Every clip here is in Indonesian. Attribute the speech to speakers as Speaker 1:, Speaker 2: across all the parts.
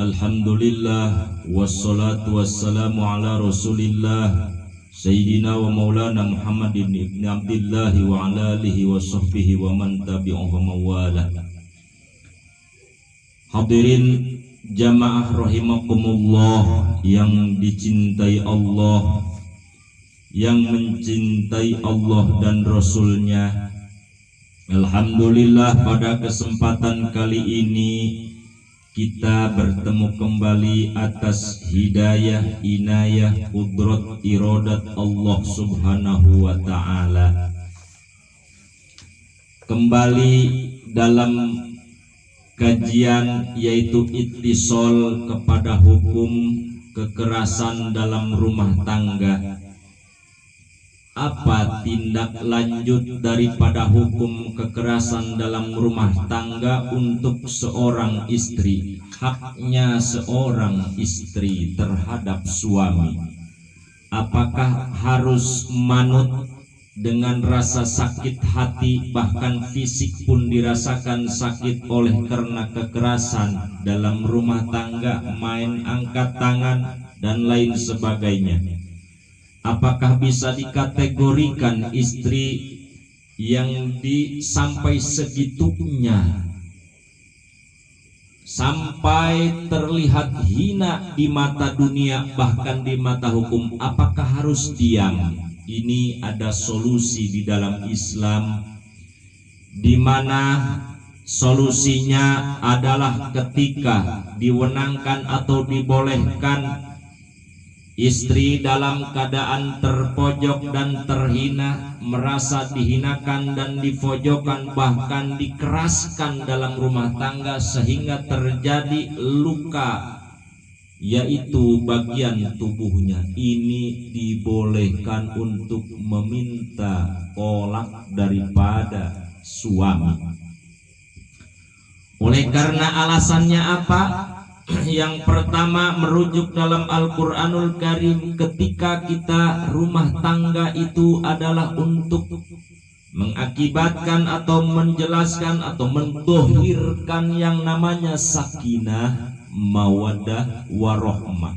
Speaker 1: Alhamdulillah wassalatu wassalamu ala Rasulillah Sayyidina wa Maulana Muhammadin ibn Abdillah wa ala alihi wa sahbihi wa man tabi'ahu wa mawala. Hadirin jamaah rahimakumullah yang dicintai Allah, yang mencintai Allah dan Rasulnya. Alhamdulillah pada kesempatan kali ini kita bertemu kembali atas hidayah, inayah, qudrat, iradat Allah subhanahu wa ta'ala. Kembali dalam kajian yaitu ittisal kepada hukum kekerasan dalam rumah tangga. Apa tindak lanjut daripada hukum kekerasan dalam rumah tangga untuk seorang istri? Haknya seorang istri terhadap suami. Apakah harus manut dengan rasa sakit hati, bahkan fisik pun dirasakan sakit oleh karena kekerasan dalam rumah tangga, main angkat tangan dan lain sebagainya? Apakah bisa dikategorikan istri yang sampai segitunya, sampai terlihat hina di mata dunia bahkan di mata hukum? Apakah harus diam? Ini ada solusi di dalam Islam, di mana solusinya adalah ketika diwenangkan atau dibolehkan istri dalam keadaan terpojok dan terhina, merasa dihinakan dan difojokkan, bahkan dikeraskan dalam rumah tangga sehingga terjadi luka, yaitu bagian tubuhnya. Ini dibolehkan untuk meminta tolak daripada suami. Oleh karena alasannya apa? Yang pertama, merujuk dalam Al-Quranul Karim, ketika kita rumah tangga itu adalah untuk mengakibatkan atau menjelaskan atau mendohirkan yang namanya sakinah, mawaddah, warohmah.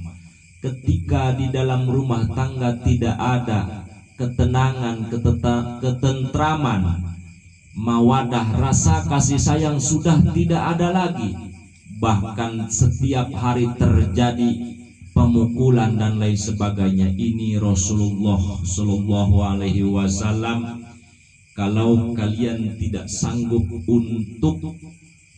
Speaker 1: Ketika di dalam rumah tangga tidak ada ketenangan, ketentraman, mawadah, rasa kasih sayang sudah tidak ada lagi. Bahkan setiap hari terjadi pemukulan dan lain sebagainya. Ini Rasulullah Shallallahu Alaihi Wasallam, kalau kalian tidak sanggup untuk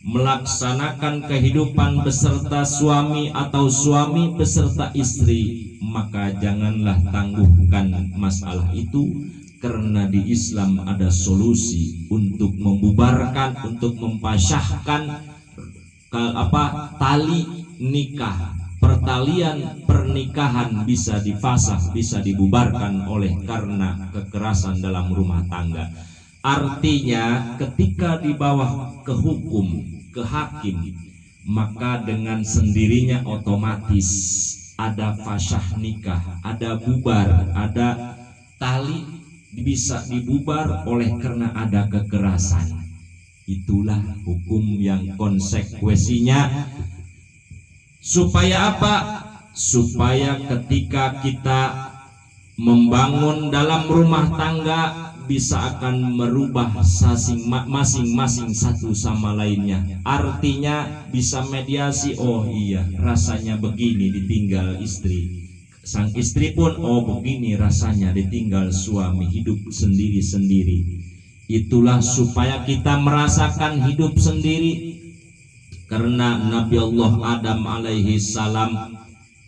Speaker 1: melaksanakan kehidupan beserta suami atau suami beserta istri, maka janganlah tangguhkan masalah itu, karena di Islam ada solusi untuk membubarkan, untuk mempasyahkan tali nikah. Pertalian pernikahan bisa difasah, bisa dibubarkan oleh karena kekerasan dalam rumah tangga. Artinya ketika di bawah ke hukum, ke hakim, maka dengan sendirinya otomatis ada fasah nikah, ada bubar, ada tali bisa dibubar oleh karena ada kekerasan. Itulah hukum yang konsekuensinya. Supaya apa? Supaya ketika kita membangun dalam rumah tangga bisa akan merubah masing-masing satu sama lainnya. Artinya bisa mediasi. Oh iya, rasanya begini ditinggal istri. Sang istri pun, oh begini rasanya ditinggal suami, hidup sendiri-sendiri. Itulah supaya kita merasakan hidup sendiri. Karena Nabi Allah Adam alaihi salam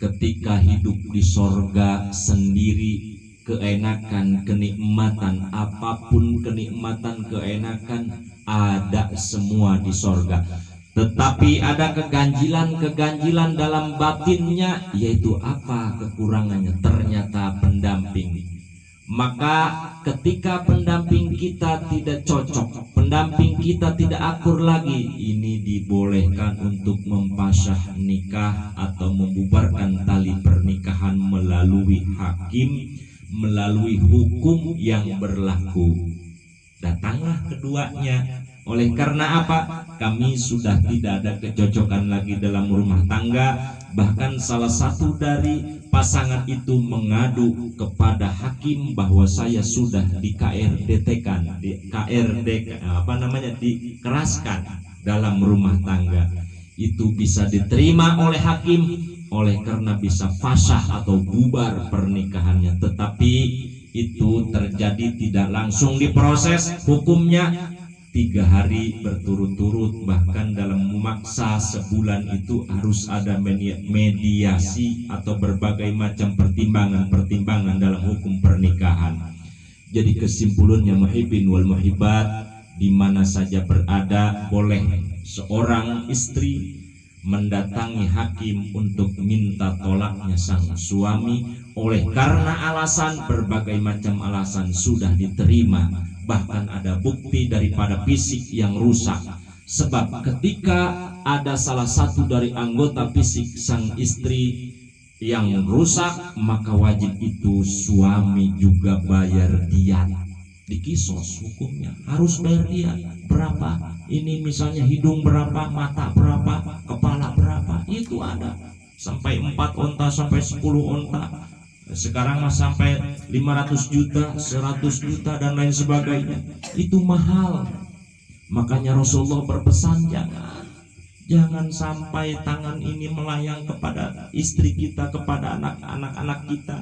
Speaker 1: ketika hidup di sorga sendiri, keenakan, kenikmatan, apapun kenikmatan, keenakan ada semua di sorga. Tetapi ada keganjilan dalam batinnya, yaitu apa kekurangannya? Ternyata pendamping. Maka ketika pendamping kita tidak cocok, pendamping kita tidak akur lagi, ini dibolehkan untuk mempasyah nikah atau membubarkan tali pernikahan melalui hakim, melalui hukum yang berlaku. Datanglah keduanya Oleh karena apa? Kami sudah tidak ada kecocokan lagi dalam rumah tangga. Bahkan salah satu dari pasangan itu mengadu kepada hakim bahwa saya sudah di KRDT-kan, dikeraskan dalam rumah tangga. Itu bisa diterima oleh hakim oleh karena bisa fasah atau bubar pernikahannya. Tetapi itu terjadi tidak langsung diproses hukumnya, 3 hari berturut-turut, bahkan dalam memaksa sebulan itu harus ada mediasi atau berbagai macam pertimbangan dalam hukum pernikahan. Jadi kesimpulannya muhibbin wal muhibbat, di mana saja berada boleh seorang istri mendatangi hakim untuk minta tolaknya sang suami oleh karena berbagai macam alasan sudah diterima, bahkan ada bukti daripada fisik yang rusak. Sebab ketika ada salah satu dari anggota fisik sang istri yang rusak, maka wajib itu suami juga bayar diat. Dikisos hukumnya harus bayar diat. Berapa? Ini misalnya hidung berapa, mata berapa, kepala berapa, itu ada. Sampai 4 onta, sampai 10 onta. Sekarang mah sampai 500 juta, 100 juta dan lain sebagainya. Itu mahal. Makanya Rasulullah berpesan jangan sampai tangan ini melayang kepada istri kita, kepada anak-anak kita.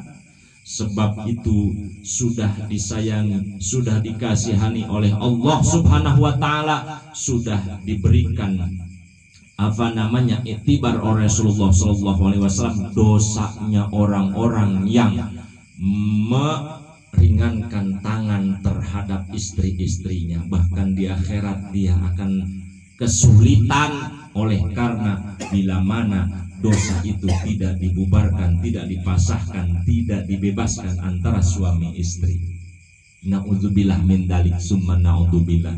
Speaker 1: Sebab itu sudah disayangi, sudah dikasihani oleh Allah Subhanahu wa taala, sudah diberikan iktibar oleh Rasulullah sallallahu alaihi wasallam dosanya orang-orang yang meringankan tangan terhadap istri-istrinya. Bahkan di akhirat dia akan kesulitan oleh karena bila mana dosa itu tidak dibubarkan, tidak dipasahkan, tidak dibebaskan antara suami istri. Na'udzubillah min dalik, summa na'udzubillah.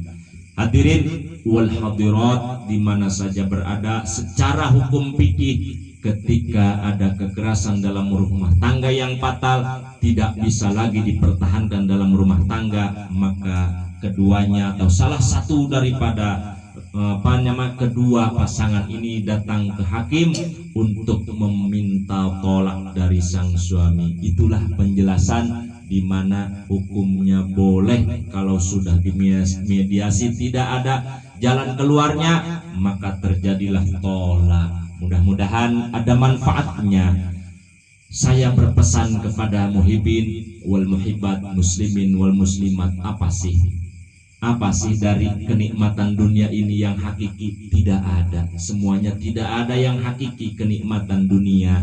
Speaker 1: Hadirin wal hadirat, di mana saja berada, secara hukum fikih ketika ada kekerasan dalam rumah tangga yang fatal tidak bisa lagi dipertahankan dalam rumah tangga, maka keduanya atau salah satu daripada kedua pasangan ini datang ke hakim untuk meminta tolak dari sang suami. Itulah penjelasan di mana hukumnya boleh kalau sudah dimediasi tidak ada jalan keluarnya, maka terjadilah tolak. Mudah-mudahan ada manfaatnya. Saya berpesan kepada muhibbin wal muhibbat, muslimin wal muslimat, apa sih dari kenikmatan dunia ini yang hakiki? Tidak ada. Semuanya tidak ada yang hakiki kenikmatan dunia.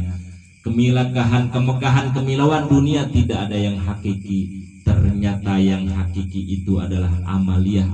Speaker 1: Kemilakahan, kemegahan, kemilauan dunia tidak ada yang hakiki. Ternyata yang hakiki itu adalah amaliyah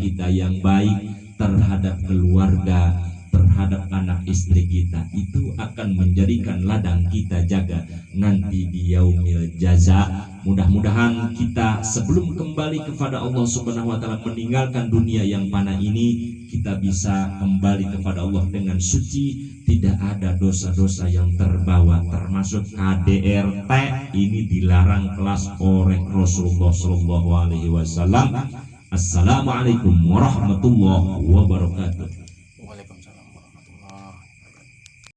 Speaker 1: kita yang baik terhadap keluarga, terhadap anak istri kita. Itu akan menjadikan ladang kita jaga nanti di yaumil jaza. Mudah-mudahan kita sebelum kembali kepada Allah Subhanahu wa taala, meninggalkan dunia yang fana ini, kita bisa kembali kepada Allah dengan suci, tidak ada dosa-dosa yang terbawa, termasuk KDRT ini dilarang kelas oleh Rasulullah sallallahu alaihi wasallam. Assalamualaikum warahmatullahi wabarakatuh.